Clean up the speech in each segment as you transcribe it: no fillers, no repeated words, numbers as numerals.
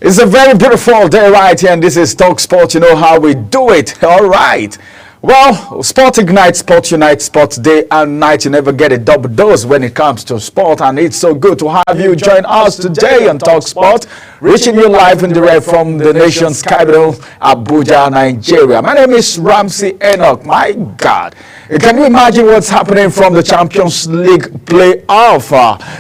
It's a very beautiful day right here, and this is Talk Sport. You know how we do it. All right. Well, Sport Ignite, Sport Unite, Sport Day and Night. You never get a double dose when it comes to sport, and it's so good to have you join us today on Talk Sport, reaching you live and direct from the nation's capital, Abuja, Nigeria. My name is Ramsey Enoch. My God. Can you imagine what's happening from the Champions League playoff?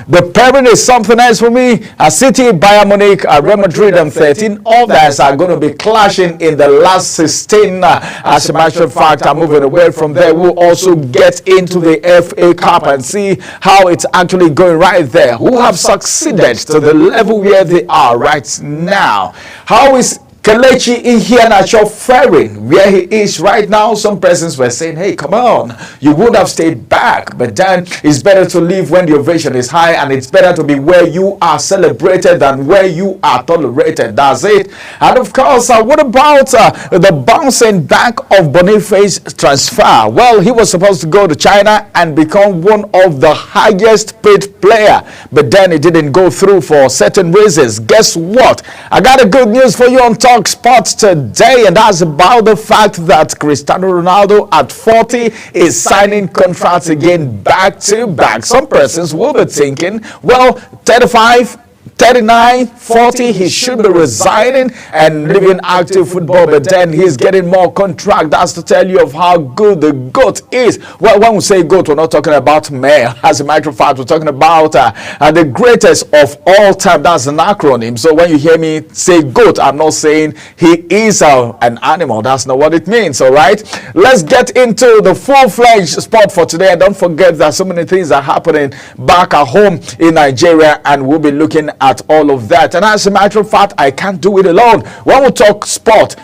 The pairing is something else for me. City, Bayern Munich, Real Madrid, and 13 others are going to be clashing in the last 16. As a matter of fact, I'm moving away from there. We'll also get into the FA Cup and see how it's actually going right there. Who have succeeded to the level where they are right now? How is Kelechi Iheanacho faring where he is right now? Some persons were saying, hey, come on, you would have stayed back. But then it's better to leave when the ovation is high, and it's better to be where you are celebrated than where you are tolerated. That's it. And of course, what about the bouncing back of Boniface transfer? Well, he was supposed to go to China and become one of the highest paid player, but then it didn't go through for certain reasons. Guess what? I got a good news for you on Talk Sports today, and that's about the fact that Cristiano Ronaldo at 40 is signing contracts again back to back. Some persons will be thinking, well, 35, 39, 40, he should be resigning and leaving active football, but then he's getting more contract. That's to tell you of how good the GOAT is. Well, when we say GOAT, we're not talking about male. As a matter of fact, we're talking about the greatest of all time. That's an acronym. So when you hear me say GOAT, I'm not saying he is an animal. That's not what it means, all right? Let's get into the full-fledged sport for today. And don't forget that so many things are happening back at home in Nigeria, and we'll be looking at all of that. And as a matter of fact, I can't do it alone. When we talk sport,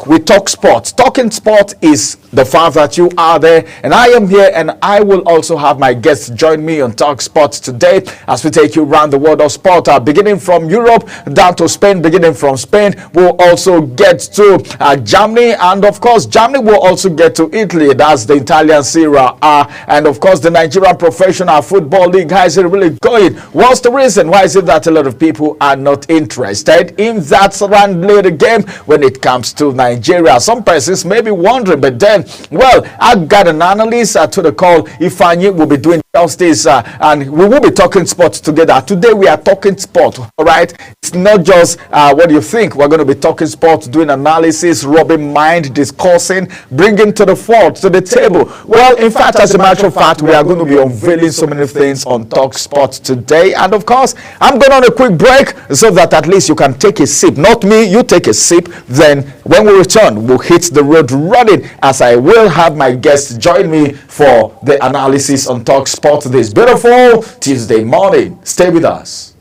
we talk sports. Talking sport is the fact that you are there, and I am here, and I will also have my guests join me on Talk Sports today as we take you around the world of sport, beginning from Europe down to Spain. Beginning from Spain, we'll also get to Germany, and of course Germany will also get to Italy. That's the Italian Serie A, and of course the Nigerian Professional Football League. How is it really going? What's the reason? Why is it that a lot of people are not interested in that surrounding game when it comes to Nigeria? Some persons may be wondering, but then, well, I got an analyst to the call. Ifeanyi will be doing justice, and we will be talking sports together. Today we are talking sport, all right? It's not just what you think. We're going to be talking sports, doing analysis, rubbing mind, discussing, bringing to the fore, to the table. Well, in fact, as a matter of fact, we are going to be unveiling so many things on Talk Sports today. And of course, I'm going on a quick break so that at least you can take a sip. Not me, you take a sip. Then when we return, we'll hit the road running, as I will have my guests join me for the analysis on Talk Sports this beautiful Tuesday morning. Stay with us.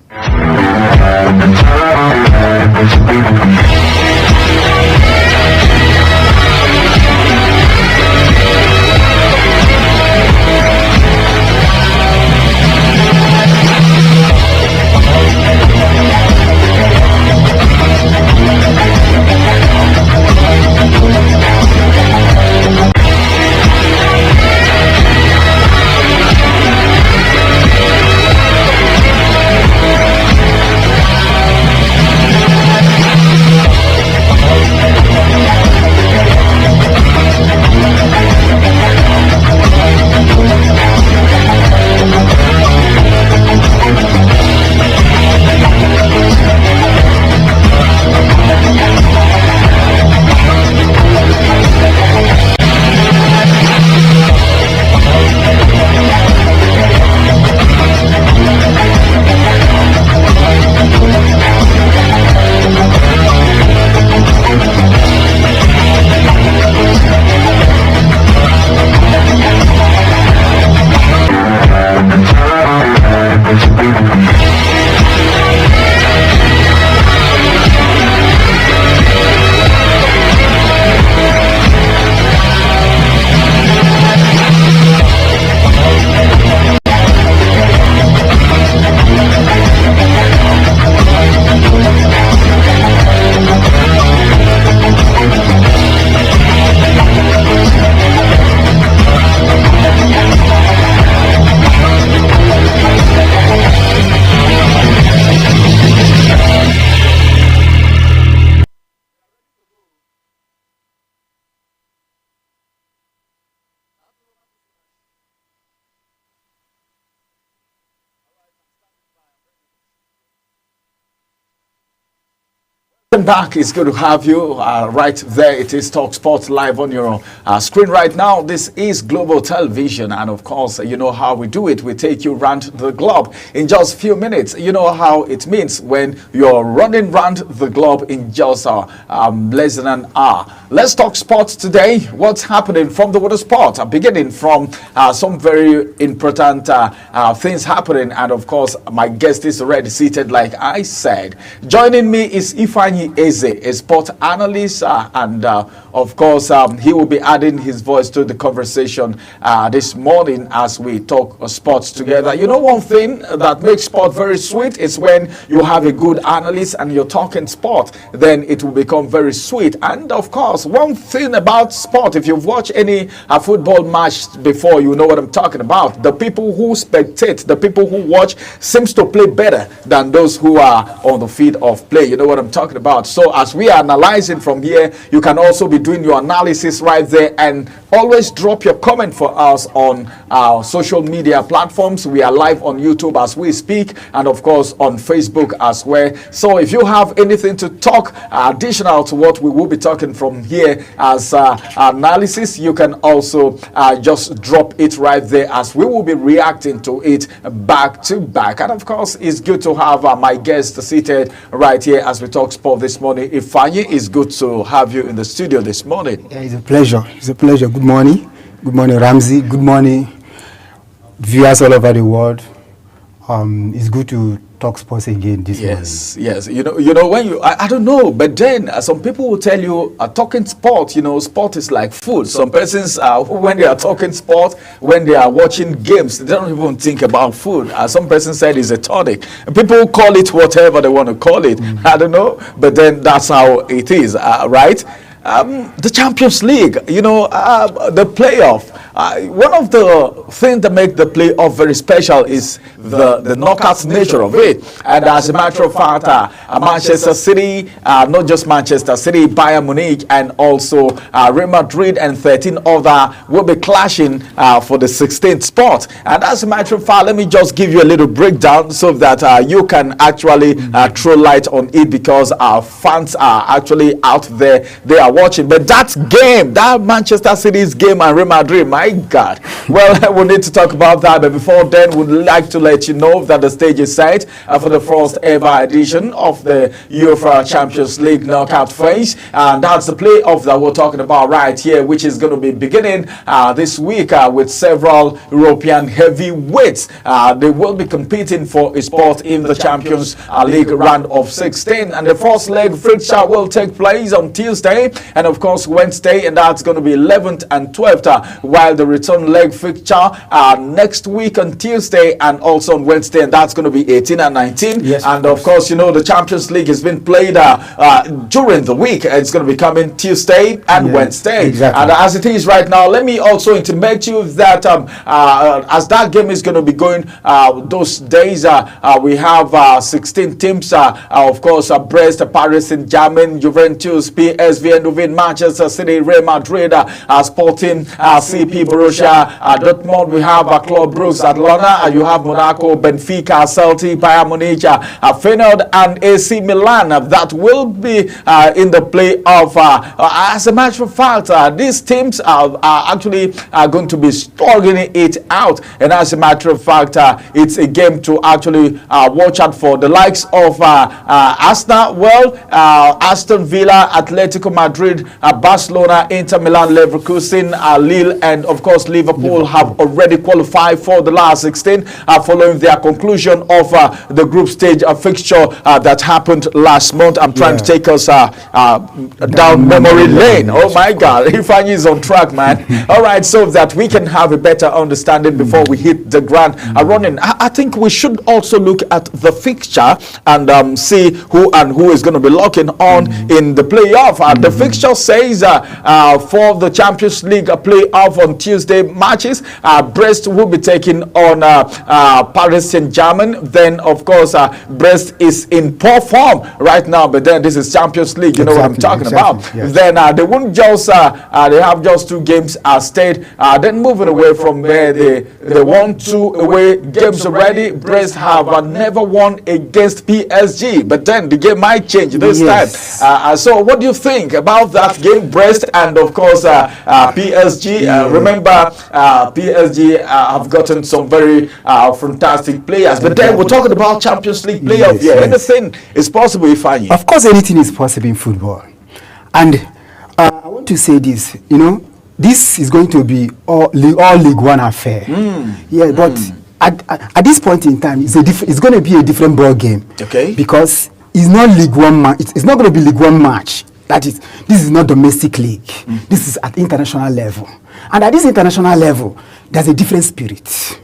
Welcome back. It's good to have you right there. It is Talk Sports live on your screen right now. This is Global Television, and of course, you know how we do it. We take you around the globe in just a few minutes. You know how it means when you're running around the globe in just less than an hour. Let's talk sports today. What's happening from the world of sport? Beginning from some very important things happening, and of course, my guest is already seated, like I said. Joining me is Ifeanyi Eze, a sport analyst, and of course, he will be adding his voice to the conversation this morning as we talk sports together. You know, one thing that makes sport very sweet is when you have a good analyst and you're talking sport, then it will become very sweet. And of course, one thing about sport, if you've watched any football match before, you know what I'm talking about. The people who spectate, the people who watch, seems to play better than those who are on the field of play. You know what I'm talking about. So as we are analyzing from here, you can also be doing your analysis right there, and always drop your comment for us on our social media platforms. We are live on YouTube as we speak, and of course on Facebook as well. So if you have anything to talk additional to what we will be talking from here as analysis, you can also just drop it right there, as we will be reacting to it back to back. And of course, it's good to have my guest seated right here as we talk sport this morning. Ifeanyi, it's good to have you in the studio this morning. Yeah, it's a pleasure. It's a pleasure. Good morning. Good morning, Ramsey. Good morning, viewers all over the world. It's good to talk sports again this morning. Yes. You know when you, I don't know, but then some people will tell you talking sport. You know, sport is like food. Some persons, when they are talking sport, when they are watching games, they don't even think about food. Some person said it's a tonic. People call it whatever they want to call it. I don't know, but then that's how it is, right? The Champions League, you know, the playoff. One of the things that make the playoff very special is the knockout nature of it. And as a matter of fact, Manchester City, not just Manchester City, Bayern Munich, and also Real Madrid and 13 other will be clashing for the 16th spot. And as a matter of fact, let me just give you a little breakdown so that you can actually throw light on it, because our fans are actually out there. They are watching. But that game, that Manchester City's game and Real Madrid, my God. Well, we need to talk about that. But before then, we'd like to let you know that the stage is set for the first ever edition of the UEFA Champions League knockout phase. And that's the playoff that we're talking about right here, which is going to be beginning this week with several European heavyweights. They will be competing for a spot in the Champions League round of 16. And the first leg fixture will take place on Tuesday and of course Wednesday, and that's going to be 11th and 12th, while the return leg fixture next week on Tuesday and also on Wednesday, and that's going to be 18 and 19. Yes, and of course, you know, the Champions League has been played during the week. It's going to be coming Tuesday and Wednesday. Exactly. And as it is right now, let me also intimate you that as that game is going to be going those days, we have 16 teams, of course, Brest, Paris Saint-Germain, Juventus, PSV Eindhoven, Manchester City, Real Madrid, Sporting, CP, Borussia Dortmund. We have Club Brugge, Atlanta, you have Monaco, Benfica, Celtic, Bayern Munich, Feyenoord, and AC Milan that will be in the playoff. As a matter of fact, these teams are actually going to be struggling it out, and as a matter of fact, it's a game to actually watch out for. The likes of Arsenal, Aston Villa, Atletico Madrid, Barcelona, Inter Milan, Leverkusen, Lille, and of course Liverpool have already qualified for the last 16 following their conclusion of the group stage fixture that happened last month. I'm trying to take us down memory lane. Oh my God, Ifeanyi is on track, man. All right, so that we can have a better understanding before we hit the ground running. I think we should also look at the fixture and see who is going to be locking on in the playoff. The fixture says for the Champions League playoff on Tuesday matches. Brest will be taking on Paris Saint-Germain. Then, of course, Brest is in poor form right now, but then this is Champions League. You know what I'm talking about. Yes. Then they won't just, they have just 2 games stayed. Then moving away from where they won 2 away games already. Brest have never won against PSG, but then the game might change this time. So what do you think about that game, Brest and of course PSG? Remember, PSG have gotten some very fantastic players, but then we're talking about Champions League player of the year. Anything is possible, Ifeanyi. Of course, anything is possible in football. And I want to say this, you know, this is going to be all League One affair. Yeah, but at this point in time, it's going to be a different ball game. Okay. Because it's not League One match. It's not going to be League One match. This is not domestic league. This is at international level. And at this international level, there's a different spirit.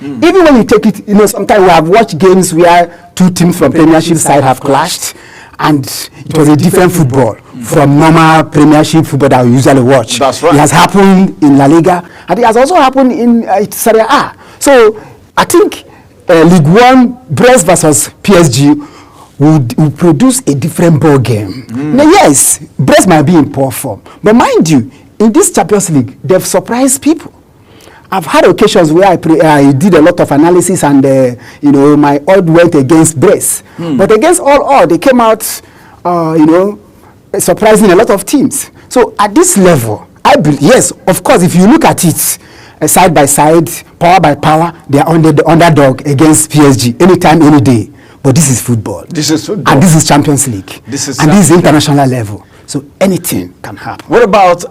Even when you take it, you know, sometimes we have watched games where 2 teams from Premiership side have clashed, and it was a different football from normal Premiership football that we usually watch. That's right. It has happened in La Liga, and it has also happened in Serie A. So I think League One, Brest versus PSG, will produce a different ball game. Now, yes, Brest might be in poor form, but mind you, in this Champions League, they've surprised people. I've had occasions where I did a lot of analysis, and you know, my odd went against Brest. But against all odds, they came out, you know, surprising a lot of teams. So at this level, I believe, yes, of course, if you look at it side by side, power by power, they are under the underdog against PSG anytime, any day. But this is football. This is football. And this is Champions League. This is international level. So anything can happen. What about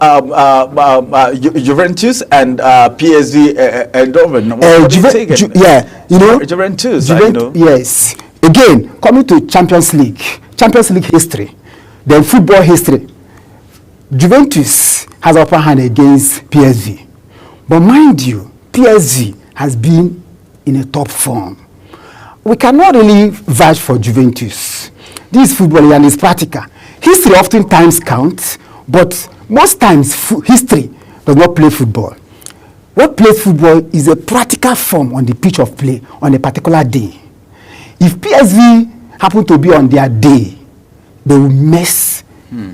Juventus and PSG Eindhoven? What do you think? Yeah, you know, Juventus, yes. Again, coming to Champions League history, then football history, Juventus has upper hand against PSG. But mind you, PSG has been in a top form. We cannot really vouch for Juventus. This is football and it's practical. History oftentimes counts, but most times history does not play football. What plays football is a practical form on the pitch of play on a particular day. If PSG happen to be on their day, they will mess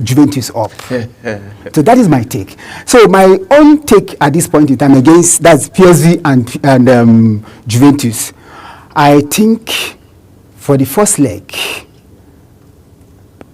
Juventus up. So that is my take. So my own take at this point in time against that's PSG and Juventus, I think for the first leg,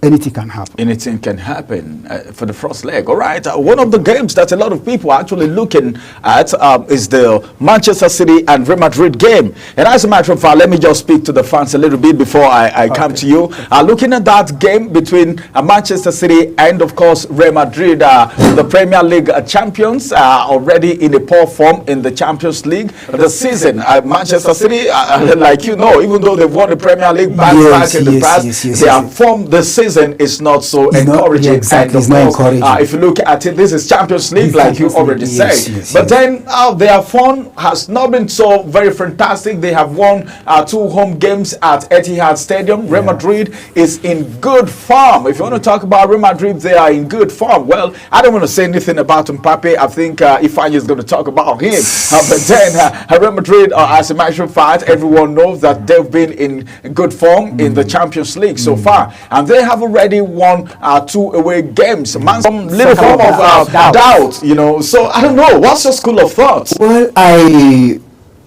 anything can happen. Anything can happen for the first leg. All right. One of the games that a lot of people are actually looking at is the Manchester City and Real Madrid game. And as a matter of fact, let me just speak to the fans a little bit before I come to you. Looking at that game between Manchester City and, of course, Real Madrid, the Premier League champions are already in a poor form in the Champions League this season. Manchester City, like you know, even though they've won the Premier League back in the past, their form this season is not so encouraging. Exactly, it's not encouraging. If you look at it, this is Champions League, like you already said. But then their form has not been so very fantastic. They have won 2 home games at Etihad Stadium. Real Madrid is in good form. If you want to talk about Real Madrid, they are in good form. Well, I don't want to say anything about Mbappe. I think Ifeanyi is going to talk about him. But then Real Madrid, as a matter of fact, everyone knows that they've been in good form in the Champions League so far. And they have already won 2 away games. Some little form of doubt, you know. So I don't know. What's your school of thought? Well,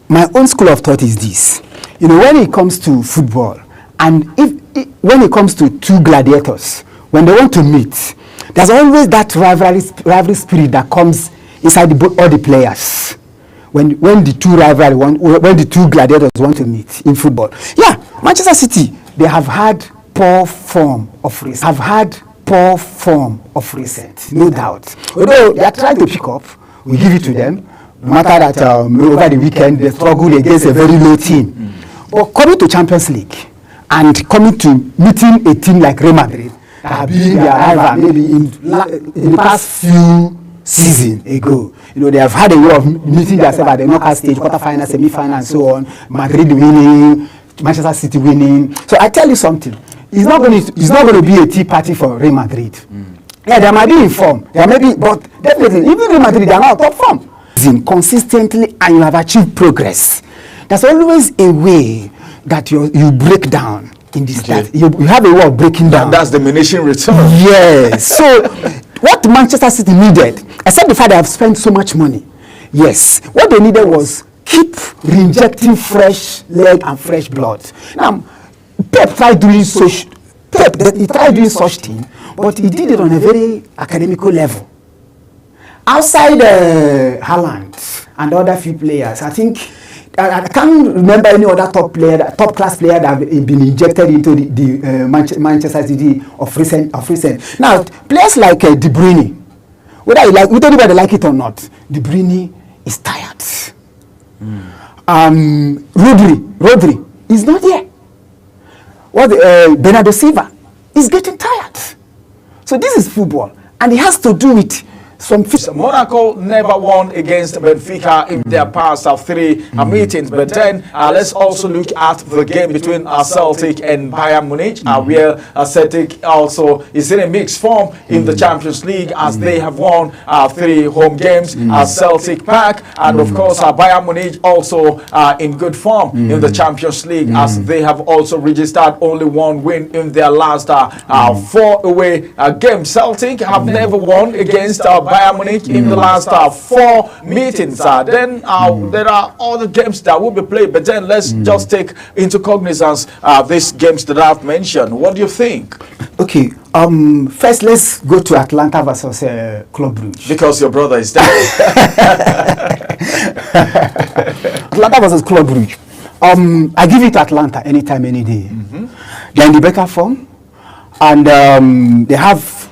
my own school of thought is this. You know, when it comes to football, and when it comes to 2 gladiators, when they want to meet, there's always that rivalry spirit that comes inside all the players. When the 2 gladiators want to meet in football. Yeah, Manchester City, they have had poor form of recent. No doubt. Although they are trying to pick up, we give it to them. No matter that over the weekend they struggled against a very low team. But coming to Champions League and coming to meeting a team like Real Madrid, that have been their rival maybe in the past few seasons ago. You know, they have had a way of meeting themselves at the knockout stage, quarterfinal, semi-final, and so on. Madrid winning, Manchester City winning. So I tell you something. It's not going to be a tea party for Real Madrid. Yeah, they might be in form. They may be, but definitely, even Real Madrid, they are not top form. consistently and you have achieved progress, there's always a way that you break down in this. Okay. That you have a way of breaking down. That's diminishing return. Yes. So what Manchester City needed, except the fact they have spent so much money, yes, what they needed was keep reinjecting fresh leg and fresh blood. Now, Pep tried doing such thing, but he did it on a very academical level. Outside Haaland and other few players, I think I can't remember any other top class player that have been injected into the Manchester City of recent. Now, players like De Bruyne, whether anybody like it or not, De Bruyne is tired. Rodri is not here. Bernardo Silva is getting tired. So this is football, and it has to do with some. Monaco never won against Benfica in their past three meetings. But then let's also look at the game between Celtic and Bayern Munich, where Celtic also is in a mixed form in the Champions League, as they have won 3 home games at Celtic Park, and of course Bayern Munich also in good form in the Champions League, as they have also registered only 1 win in their last 4 away games. Celtic have never won against Bayern Munich in the last 4 meetings. Then there are other games that will be played, but then let's just take into cognizance these games that I've mentioned. What do you think? Okay, first let's go to Atlanta versus Club Brugge. Because your brother is there. Atlanta versus Club Brugge. I give it to Atlanta anytime, any day. They're in the better form, and they have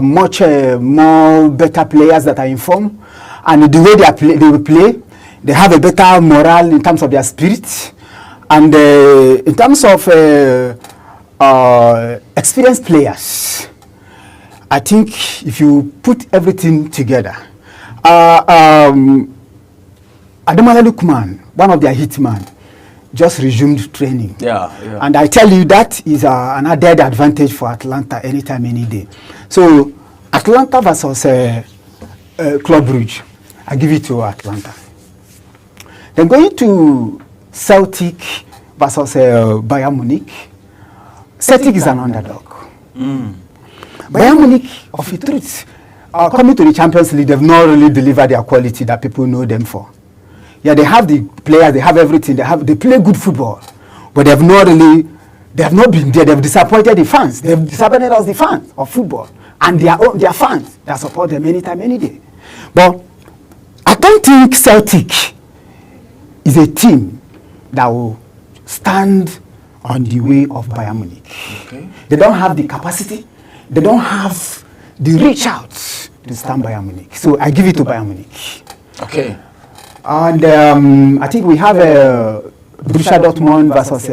much more better players that are in form, and the way they will play, they have a better morale in terms of their spirit, and in terms of experienced players. I think if you put everything together, Ademola Lookman, one of their hitmen, just resumed training. Yeah. And I tell you, that is an added advantage for Atlanta anytime, any day. So, Atlanta versus Club Brugge, I give it to Atlanta. Then going to Celtic versus Bayern Munich. Celtic is an underdog. Bayern Munich, of a truth, coming to the Champions League, they've not really delivered their quality that people know them for. Yeah, they have the players, they have everything, they play good football, but they have not been there. They've disappointed the fans. They've disappointed us, the fans of football, and their fans that support them anytime, any day. But I don't think Celtic is a team that will stand on the way of Bayern Munich. Okay. They don't have the capacity. They don't have the reach out to stand Bayern Munich. So I give it to Bayern Munich. Okay. And I think we have Borussia Dortmund versus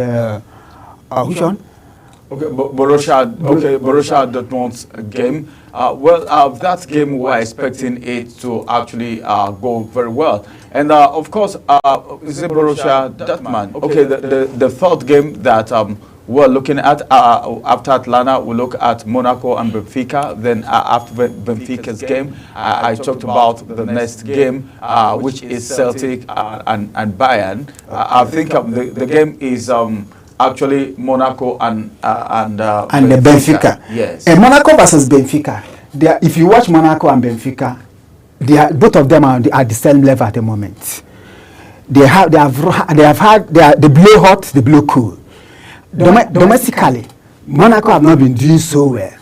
which one? Okay, Borussia Dortmund's game. That game we were expecting it to actually go very well, and of course, is it Borussia Dortmund? Okay, the third game that we're looking at after Atlanta, we look at Monaco and Benfica. Then after Benfica's game, I talked about the next game, which is Celtic and Bayern. I think the game is actually Monaco and Benfica. Yes. And Monaco versus Benfica. If you watch Monaco and Benfica, both of them are at the same level at the moment. They blow hot, they blow cool. Domestically, Monaco have not been doing so well.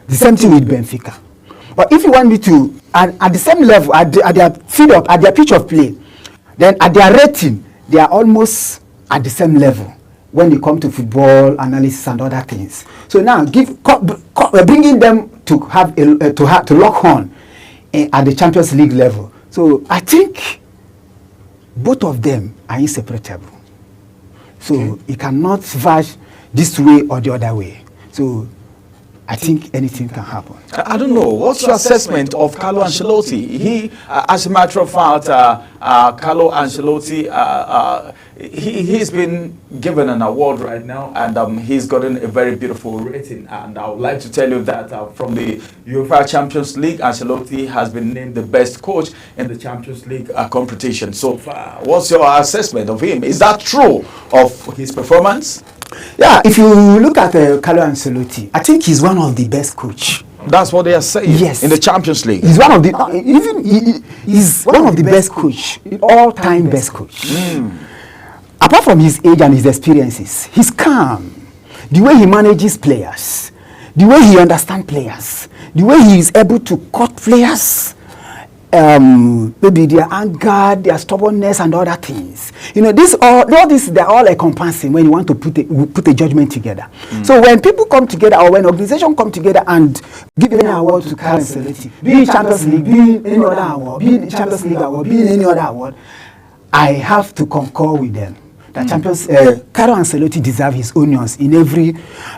The same thing with Benfica. But if you want me to, at the same level, at their pitch of play, then at their rating, they are almost at the same level when they come to football analysis and other things. So now, bringing them to lock on at the Champions League level. So I think both of them are inseparable. So it cannot verge this way or the other way. So I think anything can happen. I don't know. What's your assessment of Carlo Ancelotti? He, as a matter of fact, Carlo Ancelotti, he's been given an award right now, and he's gotten a very beautiful rating. And I would like to tell you that from the UEFA Champions League, Ancelotti has been named the best coach in the Champions League competition so far. What's your assessment of him? Is that true of his performance? Yeah, if you look at Carlo Ancelotti, I think he's one of the best coach. That's what they are saying. Yes. In the Champions League. He's one of the he's one of the best coach, all-time best coach. Apart from his age and his experiences, he's calm. The way he manages players, the way he understands players, the way he is able to cut players, maybe their anger, their stubbornness, and other things. You know, all this, they're all encompassing when you want to put a judgment together. So when people come together, or when organizations come together and give an award to Carlo Ancelotti, be it Champions League, be it any other award, be it Champions League award, be it any other award, I have to concur with them. That Carlo Ancelotti deserves his onions in every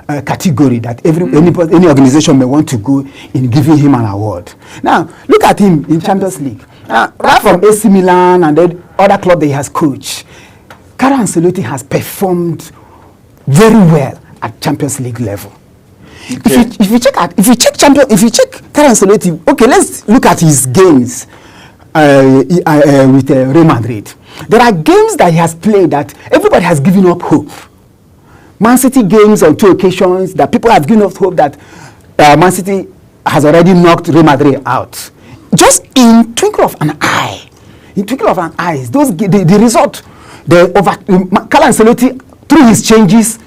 category that any organization may want to go in giving him an award. Now, look at him in Champions League. Right from AC Milan and then other clubs that he has coached, Carlo Ancelotti has performed very well at Champions League level. Okay. If you check Carlo Ancelotti, okay, let's look at his games with Real Madrid. There are games that he has played that everybody has given up hope. Man City games on 2 occasions that people have given up hope that Man City has already knocked Real Madrid out. Just in twinkle of an eye, the result, Carlo Ancelotti, through his changes,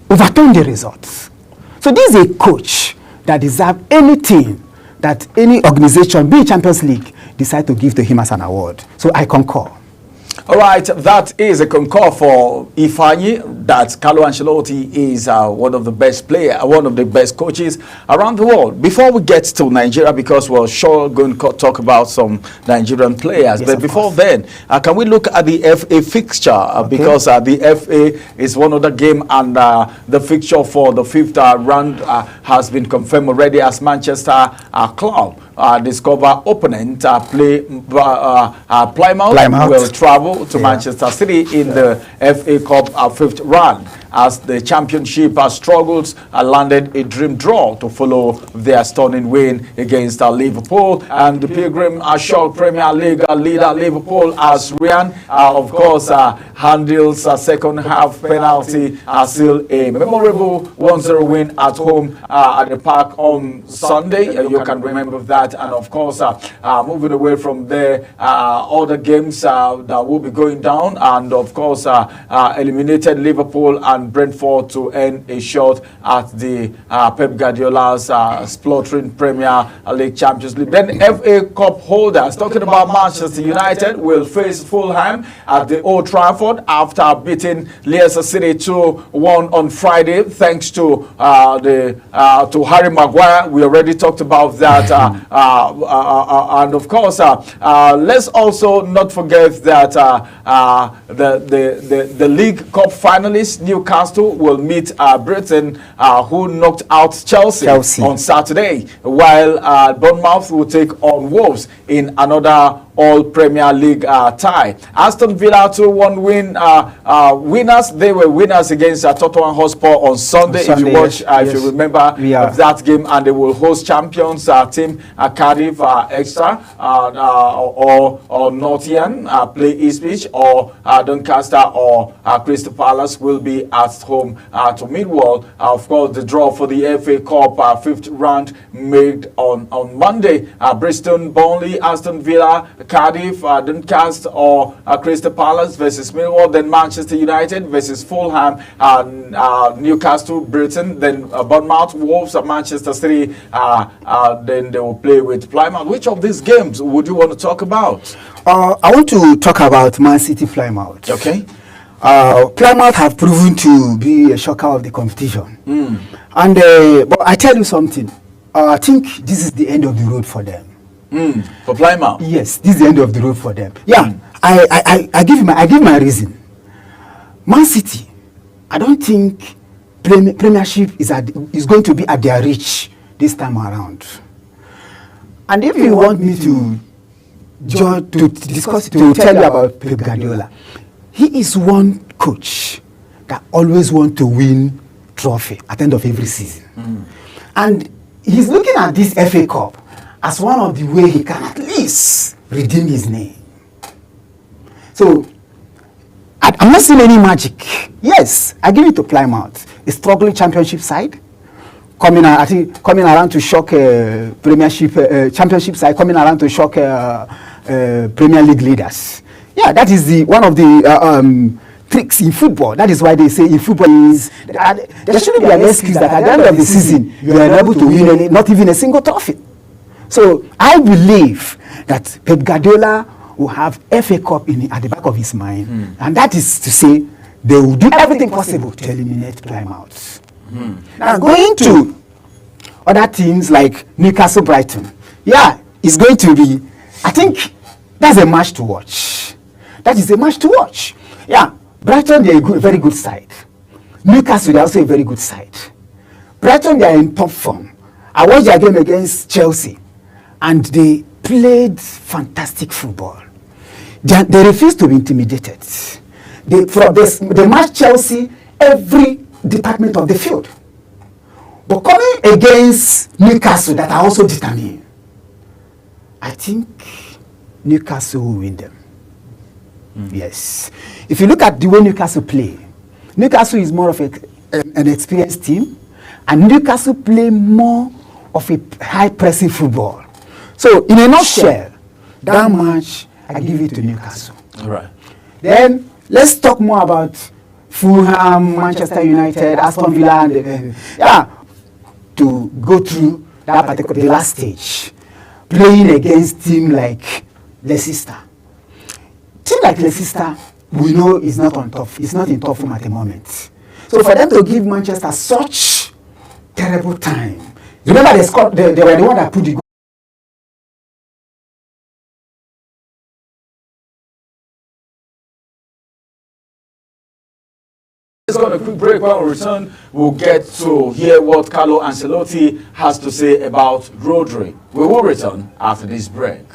overturned the results. So this is a coach that deserves anything that any organization, be it Champions League, decide to give to him as an award. So I concur. All right, that is a concur for Ifeanyi that Carlo Ancelotti is one of the best players, one of the best coaches around the world. Before we get to Nigeria, because we're sure going to talk about some Nigerian players, yes, but before then, can we look at the FA fixture? Okay. Because the FA is one of the game, and the fixture for the 5th round has been confirmed already as Manchester club. Discover opponent Plymouth will travel to Manchester City in the FA Cup 5th round as the championship struggles landed a dream draw to follow their stunning win against Liverpool, and the Pilgrim shocked Premier League leader Liverpool as Ryan of course handles a second half penalty, still a memorable 1-0 win at home at the Park on Sunday. You can remember that. And of course moving away from there, other games that will be going down, and of course eliminated Liverpool and Brentford to end a shot at the Pep Guardiola's spluttering Premier League Champions League. Then FA Cup holders, talking about Manchester United, will face Fulham at the Old Trafford after beating Leicester City 2-1 on Friday, thanks to Harry Maguire. We already talked about that. And of course, let's also not forget that the League Cup finalists, Newcastle, will meet Brighton, who knocked out Chelsea on Saturday, while Bournemouth will take on Wolves in another All Premier League tie. Aston Villa 2-1 win. Winners. They were winners against Tottenham Hotspur on Sunday. If you watch, if you remember of that game, and they will host champions team Cardiff Exeter or Nottingham play Ipswich, or Doncaster or Crystal Palace will be at home to Millwall. Of course, the draw for the FA Cup 5th round made on Monday. Bristol, Burnley, Aston Villa, Cardiff, Doncaster or Crystal Palace versus Millwall, then Manchester United versus Fulham, Newcastle, Brighton, then Bournemouth, Wolves, Manchester City, then they will play with Plymouth. Which of these games would you want to talk about? I want to talk about Man City Plymouth. Okay. Plymouth have proven to be a shocker of the competition. And but I tell you something, I think this is the end of the road for them. For Plymouth? Yes, this is the end of the road for them. Yeah, I give my reason. Man City, I don't think Premiership is going to be at their reach this time around. And if you want me to discuss, to tell you about Pep Guardiola, he is one coach that always wants to win trophy at the end of every season. And he's looking at this FA Cup as one of the way he can at least redeem his name. So, I'm not seeing any magic. Yes, I give it to Plymouth, a struggling championship side, coming around to shock championship side, coming around to shock Premier League leaders. Yeah, that is one of the tricks in football. That is why they say in football is there shouldn't be an excuse that at the end of the season you are unable to win not even a single trophy. So I believe that Pep Guardiola will have FA Cup at the back of his mind, and that is to say they will do everything possible to eliminate Plymouth. Now going to other teams like Newcastle, Brighton, yeah, it's going to be. I think that's a match to watch. That is a match to watch. Yeah, Brighton, they're a very good side. Newcastle, they're also a very good side. Brighton, they are in top form. I watched their game against Chelsea, and they played fantastic football. They refused to be intimidated. They matched Chelsea every department of the field. But coming against Newcastle, that are also determined, I think Newcastle will win them. Yes. If you look at the way Newcastle play, Newcastle is more of an experienced team, and Newcastle play more of a high-pressing football. So, in a nutshell, that match, I give it to Newcastle. All right. Then, let's talk more about Fulham, Manchester United, Aston Villa, and to go through that particular, the last stage, playing against team like Leicester. Team like Leicester, we know is not on top. It's not in top form at the moment. So for them to give Manchester such terrible time, remember they were the one that put the goal. Let's go on a quick break. When we return, we'll get to hear what Carlo Ancelotti has to say about Rodri. We will return after this break.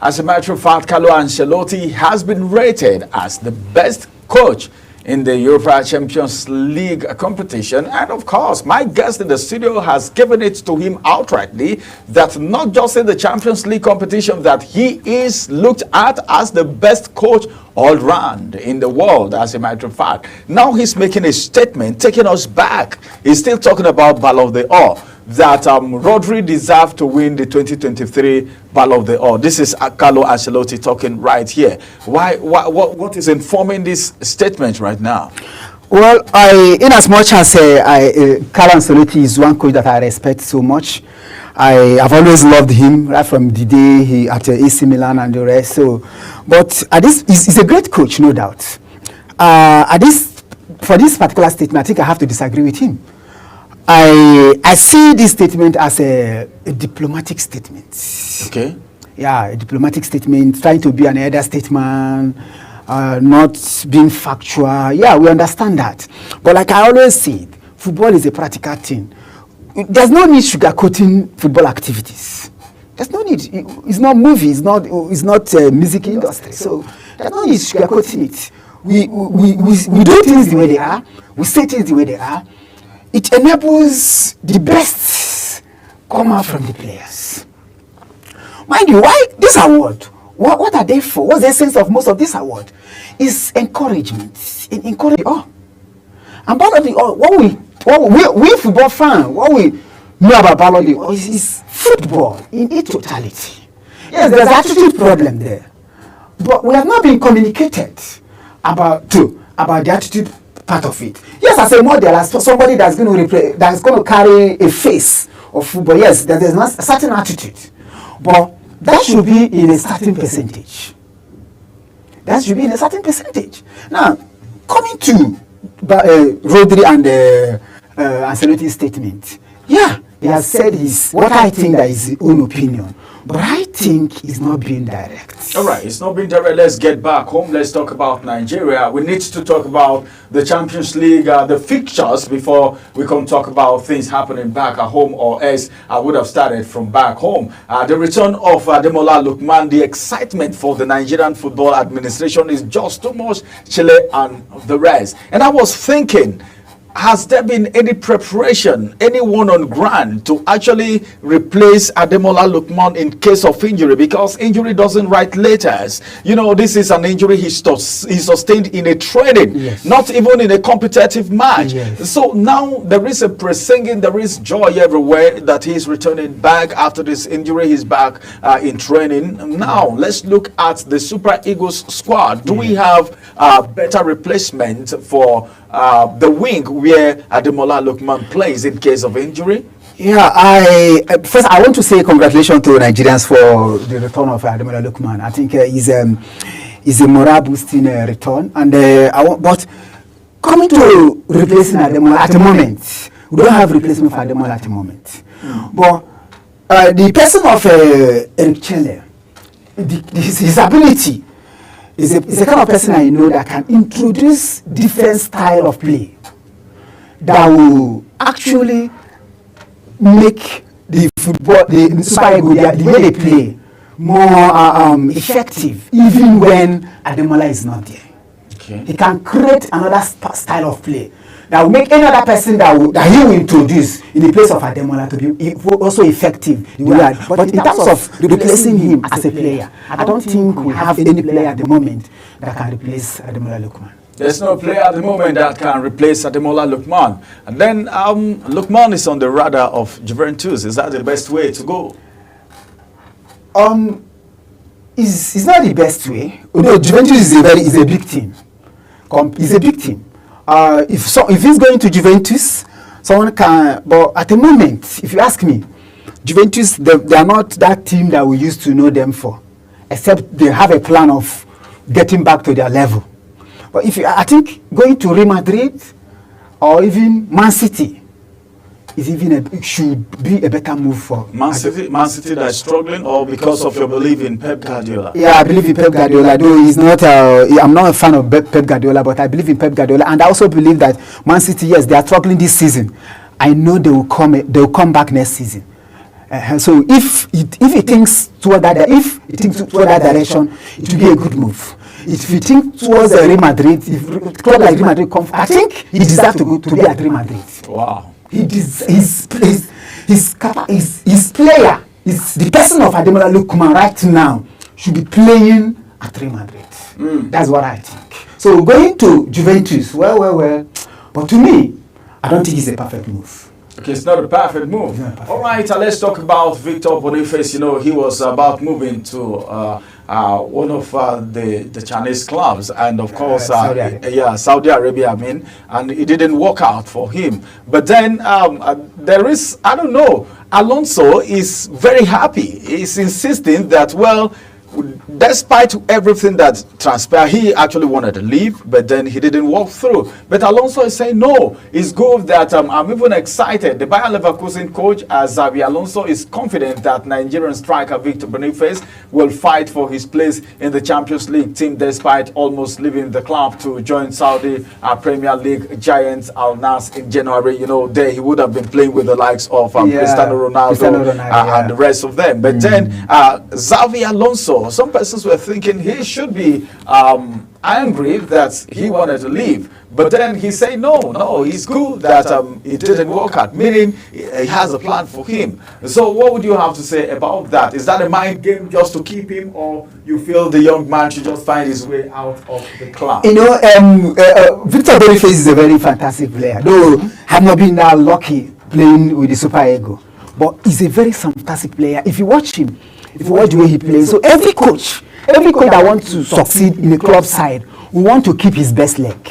As a matter of fact, Carlo Ancelotti has been rated as the best coach in the Europa Champions League competition. And of course, my guest in the studio has given it to him outrightly that not just in the Champions League competition, that he is looked at as the best coach all round in the world, as a matter of fact. Now he's making a statement, taking us back. He's still talking about Ballon d'Or, that Rodri deserved to win the 2023 Ballon d'Or. This is Carlo Ancelotti talking right here. What is informing this statement right now? Well, in as much as Carlo Ancelotti is one coach that I respect so much, I have always loved him right from the day he at AC Milan and the rest. So, but he's a great coach, no doubt. For this particular statement, I think I have to disagree with him. I see this statement as a diplomatic statement. Okay. Yeah, a diplomatic statement, trying to be an elder statesman, not being factual. Yeah, we understand that. But like I always say, football is a practical thing. There's no need sugarcoating football activities. There's no need. It's not movie. It's not music industry. So there's no need sugarcoating it. We do things the way they are. We say things the way they are. It enables the best come out from the players. Mind you, why this award? What are they for? What's the essence of most of this award? Is encouragement. Encourage. And part of the what we football fans, what we know about Ballon d'Or is football in its totality. Yes, there's an attitude problem there, but we have not been communicated about the attitude part of it. Yes, as a model, as somebody that's going to carry a face of football, yes, there's a certain attitude, but that should be in a certain percentage. That should be in a certain percentage. Now, coming to Rodri and Ancelotti's statement, yeah, he has said what I think that is his own opinion, but I think he's not being direct. All right, it's not being direct. Let's get back home. Let's talk about Nigeria. We need to talk about the Champions League, the fixtures, before we can talk about things happening back at home, or else I would have started from back home. The return of Ademola Lookman, the excitement for the Nigerian Football Administration is just too much, Chile and the rest. And I was thinking, has there been any preparation, anyone on ground to actually replace Ademola Lookman in case of injury? Because injury doesn't write letters. You know, this is an injury he sustained in a training, yes, not even in a competitive match. Yes. So now there is a pre-singing, there is joy everywhere that he's returning back after this injury. He's back in training. Now, let's look at the Super Eagles squad. Do we have a better replacement for the wing where Ademola Lookman plays in case of injury? Yeah, first I want to say congratulations to Nigerians for the return of Ademola Lookman. I think is a morale boosting return, and but coming to replacing Ademola at the moment, we don't have replacement for Ademola at the moment. But the person of Eric Chelle, his ability is a kind of person I know that can introduce different style of play that will actually make the Super Eagles, the way they play, more effective, even when Ademola is not there. Okay. He can create another style of play that will make any other person that he will introduce in the place of Ademola to be also effective. Yeah. But in terms of replacing him as a player, I don't think we have any player at the moment that can replace Ademola Lookman. There's no player at the moment that can replace Ademola Lookman. And then Lookman is on the radar of Juventus. Is that the best way to go? It's not the best way. Although Juventus is a big team. It's a big team. If he's going to Juventus, someone can. But at the moment, if you ask me, Juventus they are not that team that we used to know them for, except they have a plan of getting back to their level. But I think going to Real Madrid or even Man City should be a better move for Man City that is struggling, or because of your belief in Pep Guardiola? Yeah, I believe in Pep Guardiola. Though he's not, I'm not a fan of Pep Guardiola, but I believe in Pep Guardiola, and I also believe that Man City, yes, they are struggling this season. I know they will come back next season. So if he thinks toward that direction, it will be a good move. If you think towards Real Madrid, if club like Real Madrid comes, I think he deserves to be at Real Madrid. Wow. His player is the person of Ademola Lookman right now should be playing at Real Madrid. That's what I think. So going to Juventus, well. But to me, I don't think it's a perfect move. Okay, it's not a perfect move. All right, let's talk about Victor Boniface. You know, he was about moving to one of the Chinese clubs, and of course, Saudi Arabia. I mean, and it didn't work out for him. But then there is, I don't know, Alonso is very happy. He's insisting that, well, despite everything that transpired, he actually wanted to leave, but then he didn't walk through. But Alonso is saying, no, it's good that I'm even excited. The Bayer Leverkusen coach, Xabi Alonso, is confident that Nigerian striker Victor Boniface will fight for his place in the Champions League team, despite almost leaving the club to join Saudi Premier League giants Al Nassr in January. You know, there he would have been playing with the likes of Cristiano Ronaldo, and the rest of them. But then Xabi Alonso, some persons were thinking he should be angry that he wanted to leave, but then he said no, he's good that it didn't work out, meaning he has a plan for him. So what would you have to say about that? Is that a mind game just to keep him, or you feel the young man should just find his way out of the club? You know, Victor Boniface is a very fantastic player, though I've not been that lucky playing with the Super Eagles. but he's a very fantastic player. If you watch him, if you watch the way he plays, so every coach that wants to succeed in a club side will want to keep his best leg.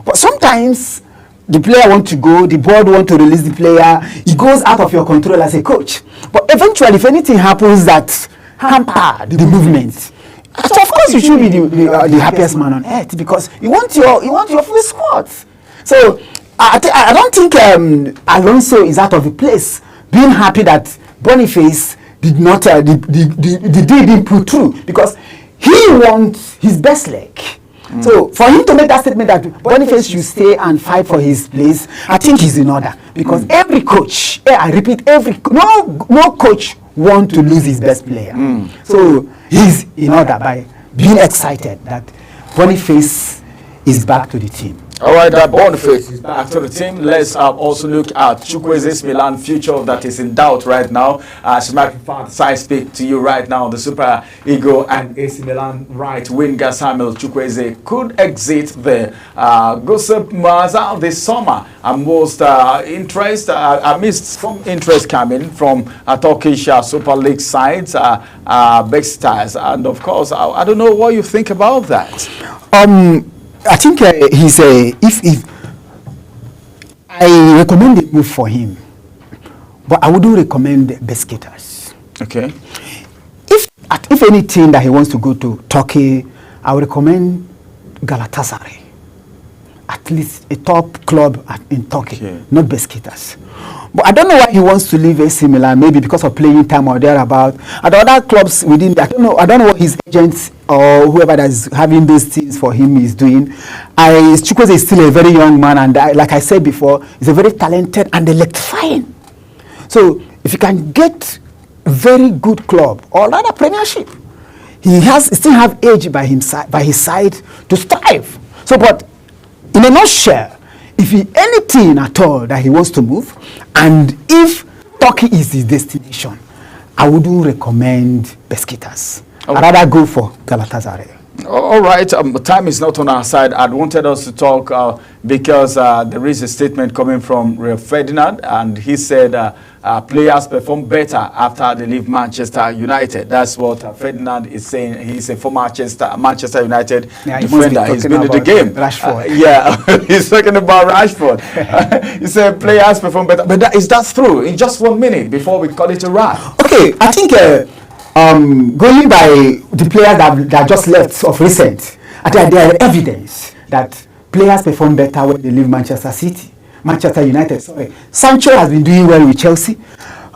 But sometimes the player wants to go, the board want to release the player, it goes out of your control as a coach. But eventually, if anything happens that hamper the movement, so of course you should be the happiest man on earth, because you want your full squad. So I don't think Alonso is out of the place being happy that Boniface did not the deal didn't put through, because he wants his best leg. So for him to make that statement that Boniface should stay and fight for his place, I think he's in order, because every coach, I repeat, no coach want to lose his best player. So he's in order by being excited that Boniface is back to the team. All right, Boniface is back to the team. Let's also look at Chukwueze's Milan future that is in doubt right now. As a matter of fact, as I speak to you right now, the Super Eagle and AC Milan right winger Samuel Chukwueze could exit the Gossip Maza this summer. And most interest, I missed some interest coming from Turkish Super League sides, Beşiktaş, and of course, I don't know what you think about that. I think he's if I recommend a move for him, but I wouldn't recommend Beşiktaş. Okay. If anything that he wants to go to Turkey, I would recommend Galatasaray. At least a top club in Turkey, Okay. not Beşiktaş. But I don't know why he wants to leave AC Milan, maybe because of playing time or thereabout. And the other clubs within, I don't know what his agents or whoever that is having those things for him is doing. Chukwueze is still a very young man, and like I said before, he's a very talented and electrifying. So if you can get a very good club or rather Premiership, he still have age by his side to strive. So, but in a nutshell, if anything at all that he wants to move, and if Turkey is his destination, I wouldn't recommend Beşiktaş. I'd rather go for Galatasaray. All right, time is not on our side. I wanted us to talk because there is a statement coming from Rio Ferdinand, and he said players perform better after they leave Manchester United. That's what Ferdinand is saying. He's a former Manchester United defender. He's been in the game. Rashford. He's talking about Rashford. He said players perform better. But is that true? In just 1 minute before we call it a wrap. Okay, I think going by the players that just left of recent, I think there are evidence that players perform better when they leave Manchester United. Sorry, Sancho has been doing well with Chelsea.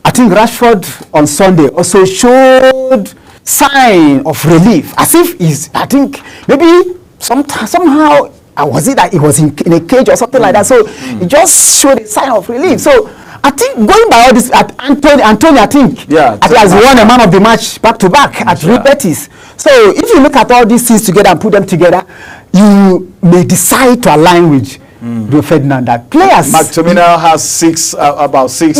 I think Rashford on Sunday also showed sign of relief, as if I think maybe somehow was it that he was in a cage or something like that. So he just showed a sign of relief. So I think going by all this, at Anthony, I think he has won a man of the match back to back at Real Betis. So if you look at all these things together and put them together, you may decide to align with Rio Ferdinand that players. McTominay has about six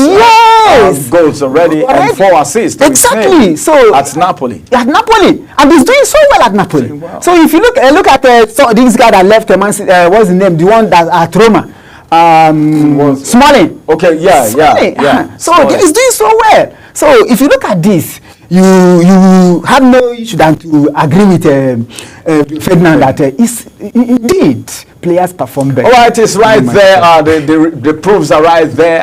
goals already and 4 assists. Exactly. So at Napoli. At Napoli, and he's doing so well at Napoli. Well. So if you look at this guy that left, what's his name? The one that at Roma. Smalling. Okay, yeah. So he's doing so well. So if you look at this, you have no issue than to agree with Ferdinand that indeed players perform better. All right, it's right there. The proofs are right there.